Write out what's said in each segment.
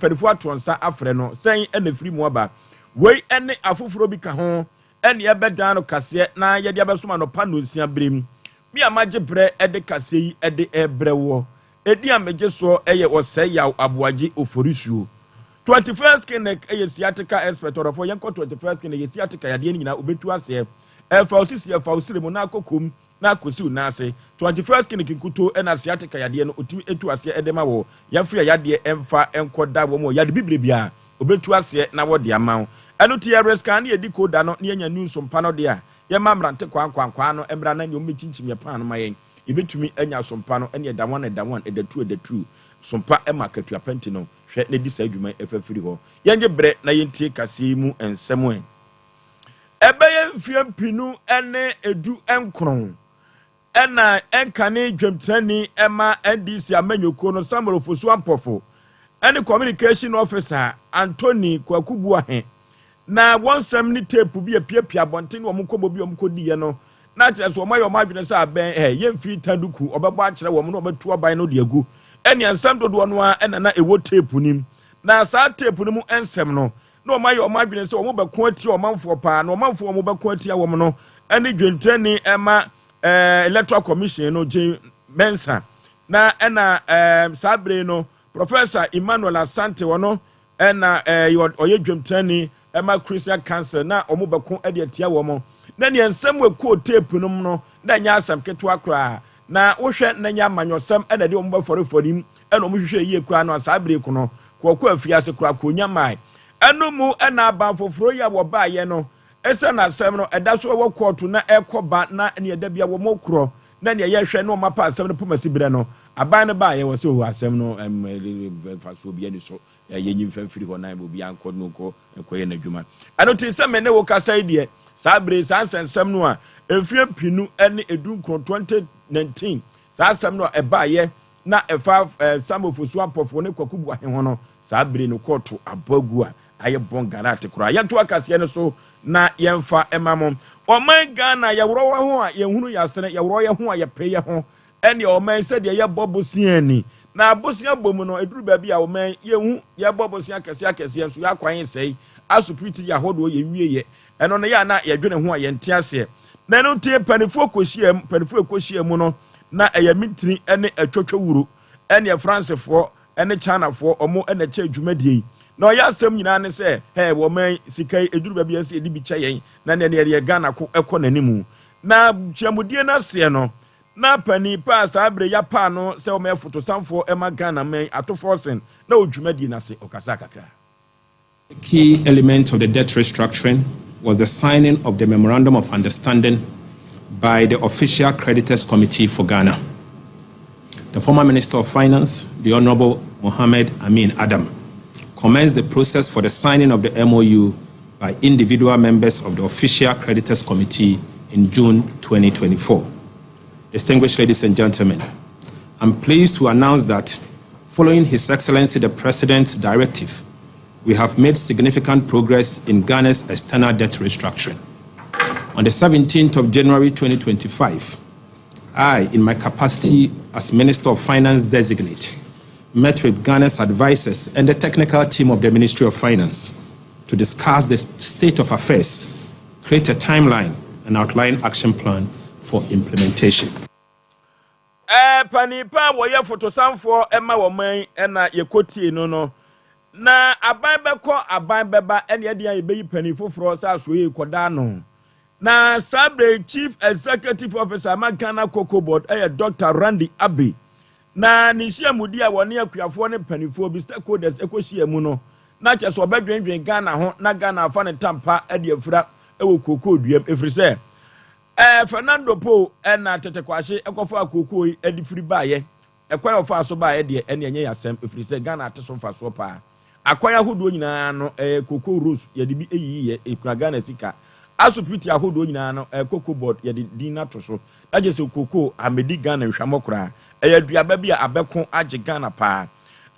penifo atonsa afre no sen ene firi mu aba wei ene afoforo bi ka ho ene yebeda no kase na yede abesoma no pano nsia brem mi amaje bre ede kase yi ede ebrewo edi amaje so eye osey ya aboaje oforisuo 21st clinic eye sciatica expert or for yanko 21st clinic eye sciatica yade nyina obetu ase fa osisi fa osire mu na akokom na akosi na ase 21st clinic kuto na sciatica yade no otimi etu ase edema wo yafia yade emfa enkoda wo mo yade bible bia obetu ase na wo de amawo eno tie rescan na yedi koda no na yanya news sompa no de a ye mamrante kwankwankwa no emra na nyom mechinchim ye pan no mayen ibetumi anya sompa no ene da one edatu sompa ema katua penti no hwe na di sa adwuma efafiri ho yenje bre na yentie kase mu ensemo ebeye mfiem pinu ene edu enkron ena enkane dwemtani ema NDC amanyoko no Samuel Fosu Ampofo ene communication officer Anthony Kwakubu ahe na wonsam ni tape bi apiapia bonten wo mkobo bi omkodi ye no na kire so omayo madwene sa aben yemfi taduku obebo akire wo no obetu oban no de agu ene ansam dodo no a ena na ewo tape nim na sa tape no mu ensem no na omayo omadwene se wo beko ati omanfo pa na omanfo wo beko ati wo no ene dwentani ema electoral commission no je mensa na ena sabre no Professor Emmanuel Asante wono ena oye dwentani ema Christian Council na omubeko ade atia wo mo na ne ensem we ko tape num no na nya asam keto akra na wo hwe na nya manyosam ena de omba foreforim ena omuhwehwe yie kra no asabre ku no ko afiase kra ko nya mai eno mu ena aba foforo ya wo ba ye no esa na asem no eda so wo court na ekoba na ne eda bia wo mokro na ne ye hwe no mapa asem no pomasi bre no aban ne ba ye wo so asem no faso bia ni so yenyi mfamfiri ho na obi anko no ko ekoye na dwuma ano ti se me ne wo kasa ide sabre sansensem no a efie pinu ene edunkron 2019 sansem no eba ye na efa Samuel Fosu Ampofo ne Kwakubu ahe ho no sabre no koto abagu a aye bongara atekura yanto akase ne so na yemfa emamom oman Ghana yewro wa ho a yehunu yasene yewro ye ho a yepe ye ho ene oman se de ye bobosiani na abosia bomu no eduru ba bia oman yehu ye bobosia kese so yakwan sei asupiti ya hodo ye wieye eno no ya na yedwene ho a ye nte ase na no tie panifo ekohie mu no na eyamitiri ene atwotwo wuro ene francefo ene chinafo omo ene che adwumadie na oya asem nyina ne se woman sikai eduru ba bia se edi bi cheyen na ne ye Ghana ko nanimu na chiamudie na se no na pani pa sabre ya pa no se o me foto samfo ema Ghana men ato forcing na odwumadi na se okasa kakra. Key element of the debt restructuring was the signing of the Memorandum of Understanding by the Official Creditors Committee for Ghana. The former Minister of Finance, the Honorable Mohammed Amin Adam, commenced the process for the signing of the MOU by individual members of the Official Creditors Committee in June 2024. Distinguished ladies and gentlemen, I'm pleased to announce that following His Excellency the President's directive, we have made significant progress in Ghana's external debt restructuring. On the 17th of January 2025, I, in my capacity as Minister of Finance designate, met with Ghana's advisors and the technical team of the Ministry of Finance to discuss the state of affairs, create a timeline, and outline action plan for implementation. Panipa woye fotosamfo ema woman ena yekoti no na aban beko aban beba ene ye yebeyi panifo fro sa so ye koda no na sabre chief executive officer Ghana Cocoa Board Dr. Randy Abbey na ni hiamudi a woni akuafo ne panifo bi stakeholders ekohiamu no na cheso obedwenwen Ghana ho na Ghana afa ne tampa ade afura ewo cocoa duam efrise Fernando Po na tetekwahye ekofo akoko yi adifiri baaye ekwan ofa so baaye de ene enye yasem efrise Ghana ateso mfa so pa akwan ahodo nyina no cocoa rose yede bi eyiye ekura Ghana sika asupiti ahodo nyina no cocoa board yede dina to so aje se cocoa amedi Ghana hwamokora aduaba bi abeko age Ghana pa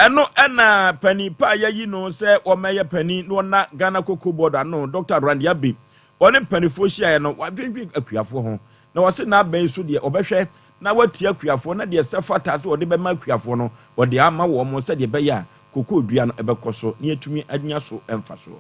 eno na pani pa yayi no se o meye pani no na Ghana Cocoa Board ano Dr. Randy Abbey oni panifo hia no wadwedwe akuafo ho na wose na aban so de obehwe na wati akuafo na de sefata so de be ma akuafo no wode ama wo mo se de be ya cocoa dua no ebekɔ so na yɛtumi anya so ɛmfa so.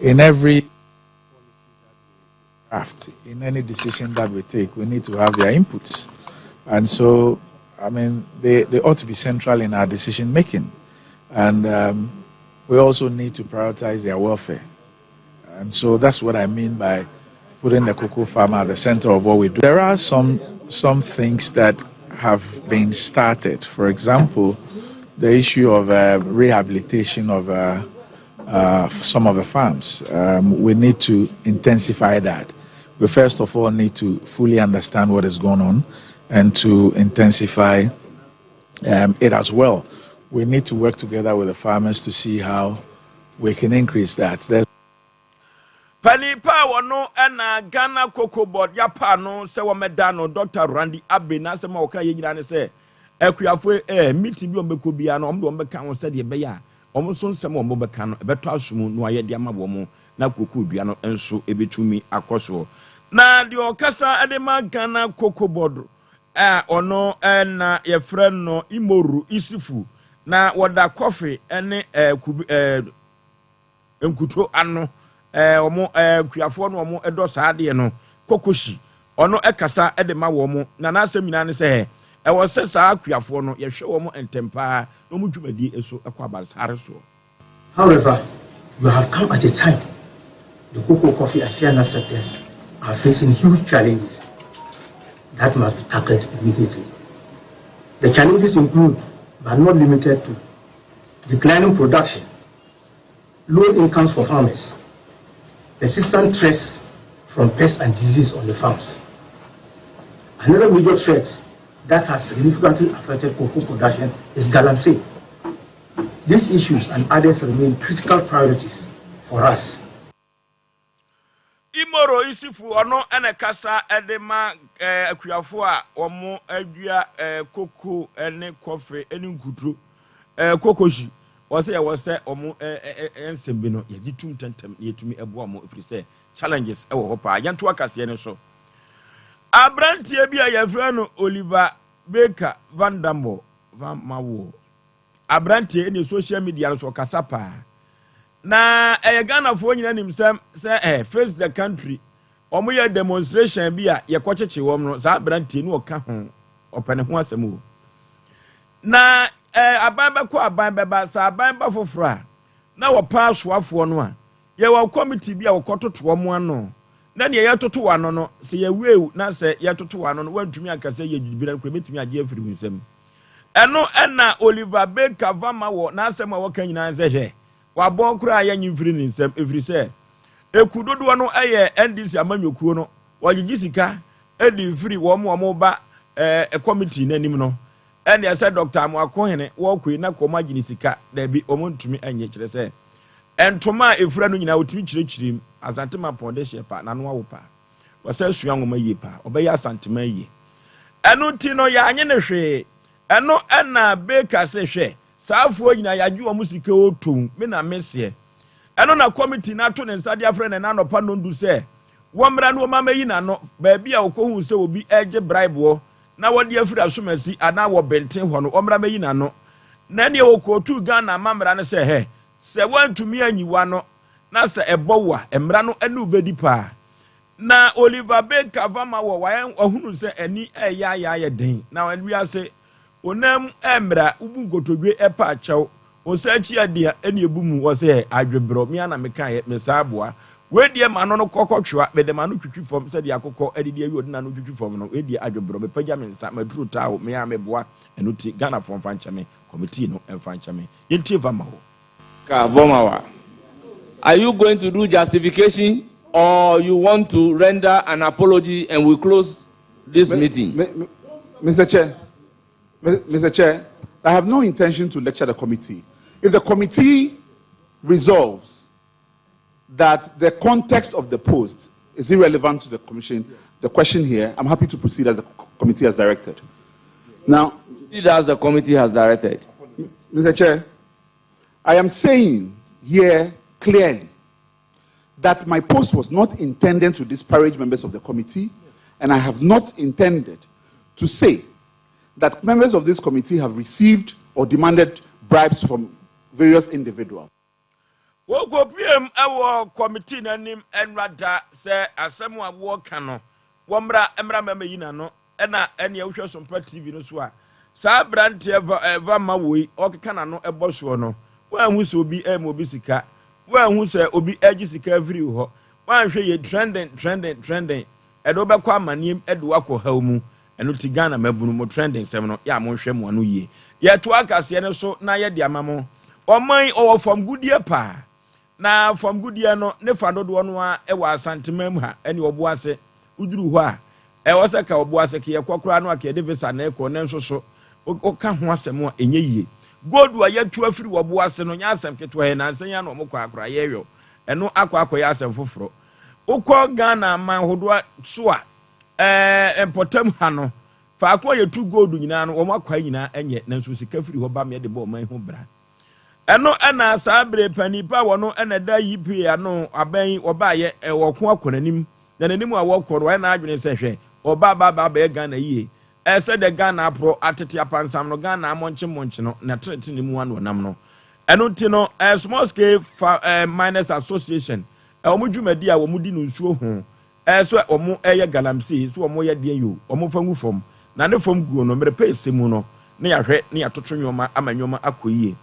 In every draft, in any decision that we take, we need to have their inputs. And so, I mean, they ought to be central in our decision making. And we also need to prioritize their welfare. And so that's what I mean by putting the cocoa farmer at the center of what we do. There are some things that have been started. For example, the issue of rehabilitation of some of the farms. We need to intensify that. We first of all need to fully understand what is going on and to intensify it as well. We need to work together with the farmers to see how we can increase that. Panipa wano ena Ghana Cocoa Board ya pano se wamedano Dr. Randy Abe na se ma oka yegyina ne se ekuyafo meeting bi ombeko bia na omdo ombeka won se de beya omso nsem ombeka no ebeto asomu no aye de ama wo na cocoa dua no enso ebetumi akoso na de okasa edema Ghana Cocoa Board ono na ye friend no Imoru Isifu na woda coffee ene enkuto ano omo kuafo no omo edo saade no kokoshi ono ekasa edema wo mo na na asem nyina ne se wo se saa kuafo no ye hwe wo mo entempa no mu dwumadi eso ekwa sare so. However, you have come at a time the cocoa, coffee and shea sectors are facing huge challenges that must be tackled immediately. The challenges include, but not limited to, declining production, low incomes for farmers, persistent threats from pests and disease on the farms. Another major threat that has significantly affected cocoa production is galamsey. These issues and others remain critical priorities for us. Imoro Isifu ono ene kasa edema akuafo a omo adua cocoa ene coffee ene nkutro kokoshi wose omo ensembi no yegitum tentem yetumi ebo omo efiri challenges ewo ho pa yanto akase ne so abrantie bia yefra no Oliver Baker Van Dambo Van Mawo abrantie ene social media no so kasa pa na Ghana fo nyina nim say face the country omo ye demonstration bia ye kocheche wom no za abrantie no ka ho opene ho asem na abamba ko abamba ba sa abamba foforo na wo pa soafo no a ye wo committee bia wo kototo wo ano na ne ye toto wano no se ye wew na se ye toto wano no wantumi akase ye jibira ko betumi age afiri hunsem eno na Oliver Baker Vama wo na asem a wo kan nyina se hwe wabon kura ya nyimfiri ni nsem efiri se ekudodo no eye NDC amanyokuo no wagigi sika edi free wo mo ba committee nanim no ene ya se Dr. Amwakohene wo kwi na ko magini sika da bi omontumi anye kire se entoma efura no nyina otumi kirekirim asantema ponde shepa na no awopa wasa sua ngoma yie pa obeya asantema yie eno ti no ya anye ne hwe eno na Baker se hwe saafuo nyina yaju o musika otom me na mese eno na committee na to ne nsade afre ne na nopa no ndu se wo mra no mama yi na no ba bia okohu se obi eje bribe wo na wodi afiri asomasi ana wo benten ho no omra mayi na no na ne okotu Ghana mamra ne se he se wantumi anyiwa no na se ebowa emra no anu bedi pa na Oliver Baker Vama wo wayan ohunu se ani ya den na wan ase onam emra ubu nkotodwe epa achew osachi adia eni ebumu wo se adwebro me ana meka ye mesaboa wedie ma no kokotwa bede ma no twitwi fom se de akokọ adidi awi odina no twitwi fom no wedie adwebro me pagya me nsa maduru tawo me ya meboa enuti Ghana fom fanchame committee no emfanchame yenti Vama ho ka Vomawa. Are you going to do justification or you want to render an apology and we close this meeting? Mr. Chair, I have no intention to lecture the committee. If the committee resolves that the context of the post is irrelevant to the commission, the question here, I'm happy to proceed as the committee has directed. Now, as the committee has directed. Mr. Chair, I am saying here clearly that my post was not intended to disparage members of the committee, and I have not intended to say that members of this committee have received or demanded bribes from various individuals. Woko PM ewo committee nanim enrada se asemu a wo kano womra emra mama yina no ena ene ehwe Sompa TV no so a sa brand eva ma woi okeka na no eboso no wan hu se obi obi sika wan hu se obi agi sika every ho wan hwe ye trending edo be kwa manem edo akọ ha mu eno ti Ghana mabunu mo trending sem no ya mo hwe mo anu ye ye to akase ne so na ye de amamo oman owo from goodie pa na from goodie no ne fa dodo no a e wa asantemam ha ene obo ase uduru ho a e wo se ka obo ase ke ye kwakura no ake de visa na e ko ne nso so o ka ho asem a enye yie godu a yatu afiri obo ase no nya asem keto he na ansenya no mo kwa akura ye yo eno akwa ya asem foforo ukọ Ghana man hodo so a empotam ha no fa akọ ye tu gold nyina no wo makwa nyina enye na nso sika firi ho ba me de bo man ho bra eno na sa bre panipa wo no ena da yipi ano aban oba ye wo ko akonanim na nanim a wo koro na adwene se hwe oba ba Ghana yie se de Ghana pro atete apansam no Ghana amonche no na trete ne mu ano nam no eno ti no small scale miners association omo dwumadi a wo mudi no nsuo ho so omo eye galamsey so omo ye de yo omo fangu fom na ne fom guo no mere pe semu no ne ya hwe ne ya toto nwoma amanyoma akoyie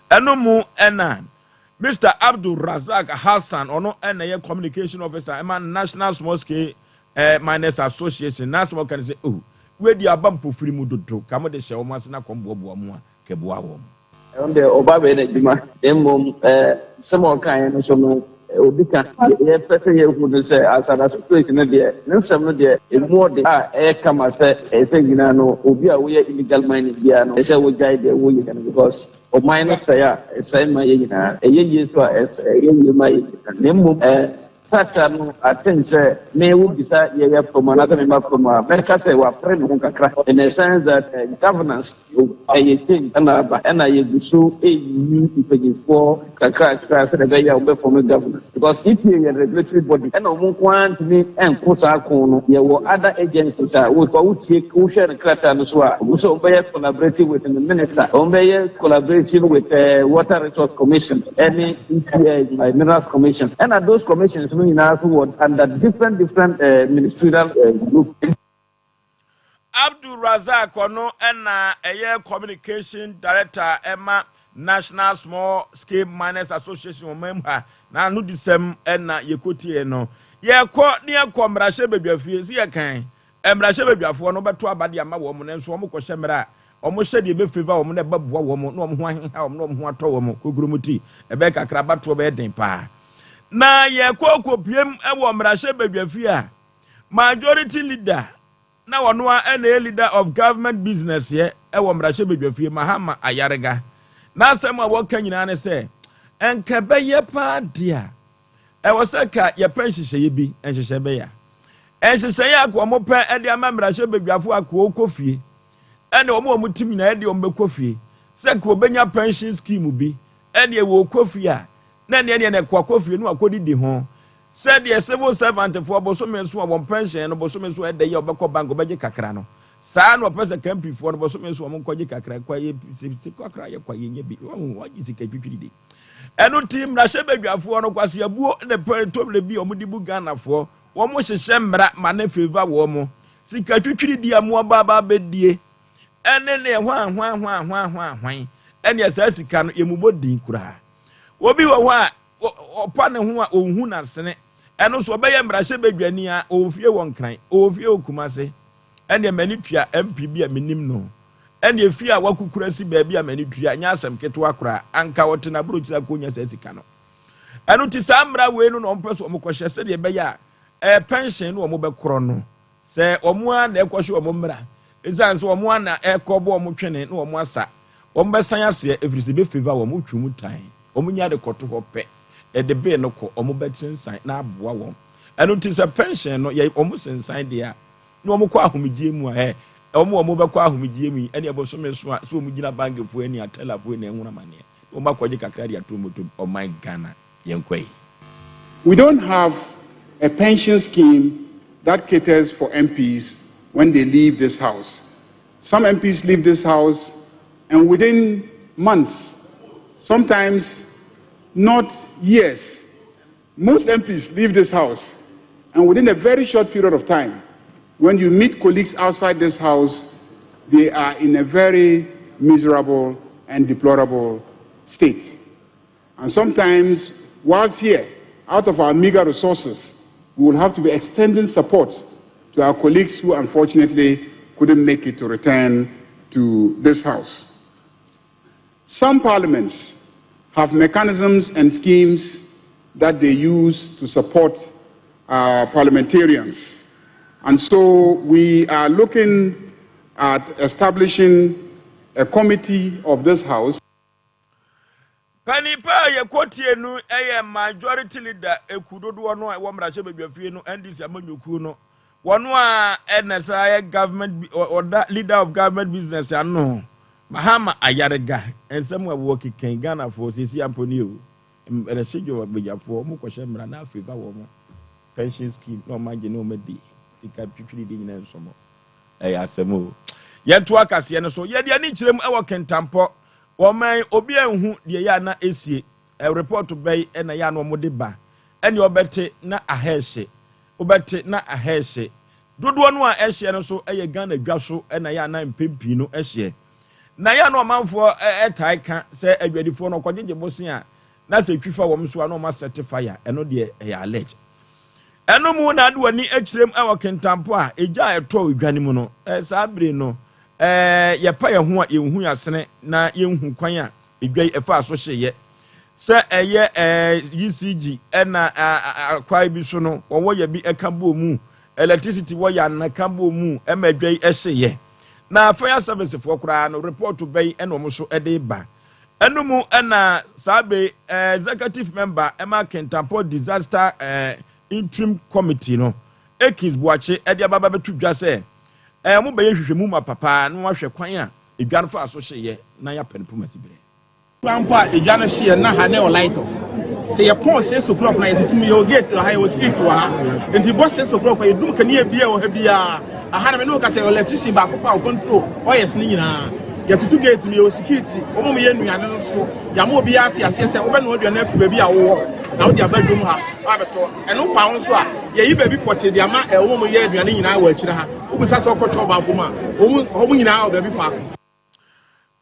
eno mu ena Mr. Abdul Razak Hassan ono ena ye communication officer ema National Small Scale Miners Association national can say oh we di abampo firi mu dodo kamo de hye omo asena kombobo mu a keboa wo on the obabe na djuma emom some kan no so no obika ye pese ye hu se asada situation de nsem no de emu de a kama se ese gina no obi a wo ye illegal mining bia no ese wo jai de wo ye because o mine say ya ese ma ye gina ye so ye ma ye nemu Satano attention may would decide from another member from America say we friend in the sense that governance a change and I so a for the from governance because if you a regulatory body and want me and there other agencies who take who share the craft and so collaborating with the minister collaborating with water resource commission any minerals commission and those commissions under different ministerial groups. Abdul Razak ono ena communication director Emma National Small Scale Miners Association member na no disem ena yekoti no yeko ne akomrahye beduafie si yekan emrahye beduafo no beto abade ama wo mo ne nso mo kohye mra omo hye de be favor wo mo ne baboa wo mo no omo ho ahenha wo mo no omo ho ato wo mo koguromuti ebe kakra bato be den pa na ye kokopiem ewo mrahye beduafie a majority leader na wono a leader of government business ye ewo mrahye beduafie Mahama Ayarega na asem a woka nyina ne se enkebe ye pa dia ewo seka ye penhyehyɛ ye bi enhyehyɛ be ya enhyehyɛ ye akwo mo pe ede ama mrahye beduafo akwo kofie ene omo mutim na ede ombe kofie seka obenya pension scheme bi ene wo kofie a na ne kwakofie no akodidi ho said the civil servant for bosome so won pension no bosome so ede ye obekọ bank obeje kakra no saa no pese camp for no bosome so won koje kakra kwa ye kakra ye kwa ye nya bi won ji sika twitwidi eno team na hye baduafo no kwase abuo ne toble bi omudi bu Ghana fo wo mo hyehye mra ma na favor wo mo sika twitwidi amu baba bedie ene ne hwan ene asa sika no yemubodin kura obi wo a opa ne ho a ohun na sene eno so obeye mrahye badwani a ofie won kran ofie okumase ene mani tua MP bi a menim no ene efie a wakukura si ba bi a mani tua nya asem keto akora anka wote na brochira konya sika no eno ti samra we no no mpeso omkohye se de beya pension no omobekoro no se omo a na ekohye omomra ezan se omo a na ekobo omotwene no omo asa ombesan ase efrise be favor omo twumu tan omunya de koto hope e de be no ko omo betinsan na aboa won eno ti se pension no ye omo sensan de a no omo kwa ahomgie mu a omo be kwa ahomgie mu ene eboso me so a so omo gina bank fu eni atela fu eni enwura mane omo akwaje kakra de atomoto o my Ghana yenkwai. We don't have a pension scheme that caters for MPs when they leave this house. Some MPs leave this house and within months sometimes not years. Most MPs leave this house, and within a very short period of time, when you meet colleagues outside this house, they are in a very miserable and deplorable state. And sometimes, whilst here, out of our meager resources, we will have to be extending support to our colleagues who unfortunately couldn't make it to return to this house. Some parliaments have mechanisms and schemes that they use to support parliamentarians. And so we are looking at establishing a committee of this house. Panipa ye kotie nu majority leader ekudodo no e wo mrache bebiafie no ndc amanyuku no wono a NSI government or that leader of government business ano Mahama Ayarega ensem we wo kikan Ghana for sisi amponi o rechejo bebiafo mo kwhye mra na favor wo mo pension scheme no manje no medi sika twitwiri de nyina nsomo asemo yeto akase no so ye de ani kirem e wo Kantamanto woman obi anhu de ya na esie report bay na ya no mo de ba ene obete na ahehye obete na ahehye dodo no a ehye no so eye Ghana dwaso na ya na mpempi no ehye na ya no manfo etai ka se adwadifo no kwagege bosen a na se twifa wo mso na ma certifier eno de ya allege eno mu na de wani akirem awo Kantamanto a eja eto odwane mu no sabre no ye pa ye ho a ye hu yasene na ye hu kwan a edwai efa so hyeye se eye UCG na kwai bi so no wo ye bi ekabo mu electricity wo ya na kabo mu emadwai ehyeye na fire service for kura no report to bay eno mo so ede ba eno mu na sabe executive member ema Kantamanto disaster interim committee no ekis buache ede ababa betu dwa se mo be hwehwemu ma papa no wahwe kwan a edwan fa so hyeye na ya penpo masibire ampa edwan hye na ha na o light off say your pon 6 o'clock na yetumi yo gate ha yo street wa enti boss 6 o'clock e dum kan ye bia o ha bia aha na me no ka say electricity ba ko pa control oyes ni nyina yetutu gate mi o security o mo ye nuane no so ya mo bia ate ase se obe no aduane afi ba bia wo na wo dia ba dum ha abeto eno pa won so a ye yi ba bi pote dia ma e wo mo ye aduane nyina wa akire ha obusa se okoto ba fo ma o mo nyina o ba bi fa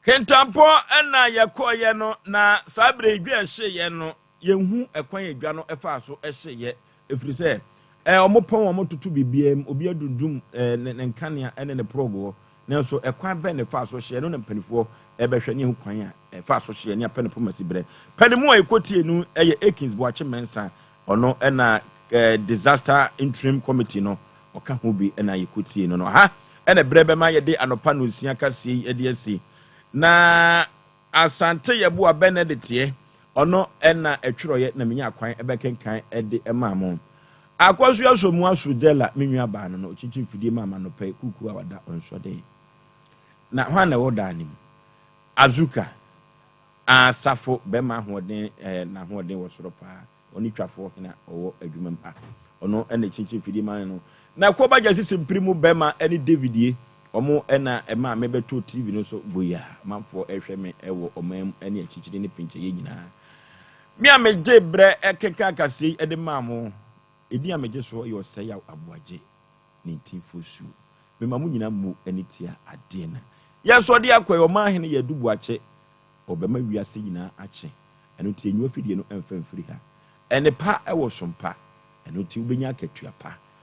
Kantamanto na yekoye no na sabre edwa hyeye no yehu ekwan edwa no efa so hyeye efiri se omopon omotutu bibiem obi adundum ne nkania ene ne progo na so ekwan be ne fa so hye no ne mpanifo ebehwe ne hu kwan a fa so hye ne apene pomasibre panimu a ekotie nu eye Ekins Boache Mensa ono na disaster interim committee no oka ho bi na yekotie no ha ene brebe ma yede anopa no nsia kase ede asi na asante yebu a Benedict ono na etworoye na menya kwan ebekenkan ede emamo akwasu asomu asudela menwa ba no chichi fidie mama no pe kuku a wada onsode na hwa na woda anim azuka asafo bema hoden na hoden wo soro pa oni twafo na owo adwuma mpa ono na chichi fidie man no na koba jasi simprimu bema eni Davidie omo na ema mebeto TV no so boya manfo ehwe me ewo omam eni achichide ne pinche ye nyina mi ameje bre ekeka kase ede mamo edi ameje so yo se ya aboaje 19 fosu me mamu nyina mu eni tia ade na yeso de akoy o ma hene ya dubuache obema wiase nyina ache eno tie nyu afidie no emfamfiri ha ene pa ewo sompa eno tie ubenya akatua pa